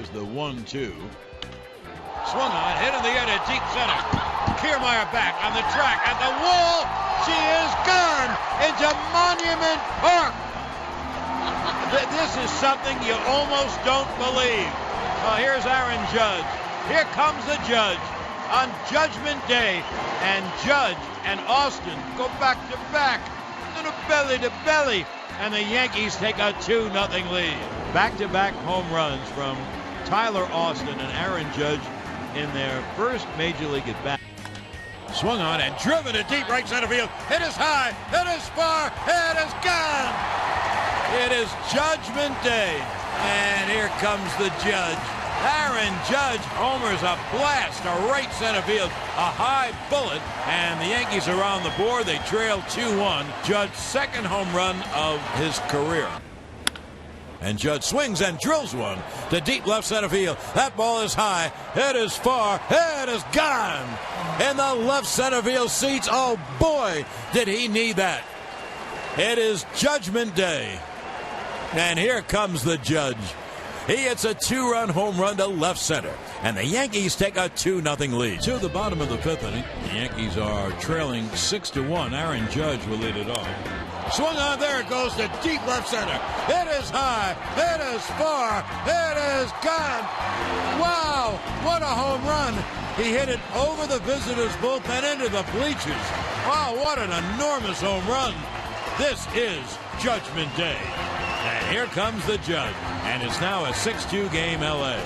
is the 1-2. Swung on, hit in the air to deep center. Kiermaier back on the track at the wall. She is gone into Monument Park. This is something you almost don't believe. Well, here's Aaron Judge. Here comes the Judge on Judgment Day. And Judge and Austin go back to back, belly to belly. And the Yankees take a 2-0 lead. Back-to-back home runs from Tyler Austin and Aaron Judge in their first Major League at-bat. Swung on and driven to deep right center field. It is high, it is far, it is gone. It is Judgment Day, and here comes the Judge. Aaron Judge homers a blast to right center field, a high bullet, and the Yankees are on the board. They trail 2-1. Judge's second home run of his career. And Judge swings and drills one to deep left center field. That ball is high. It is far. It is gone. In the left center field seats. Oh, boy, did he need that. It is Judgment Day. And here comes the Judge. He hits a 2-run home run to left center. And the Yankees take a 2-0 lead. To the bottom of the fifth inning, the Yankees are trailing 6-1. Aaron Judge will lead it off. Swung on, there it goes to deep left center. It is high, it is far, it is gone. Wow, what a home run. He hit it over the visitors' bullpen into the bleachers. Wow, what an enormous home run. This is Judgment Day. And here comes the Judge. And it's now a 6-2 game, LA.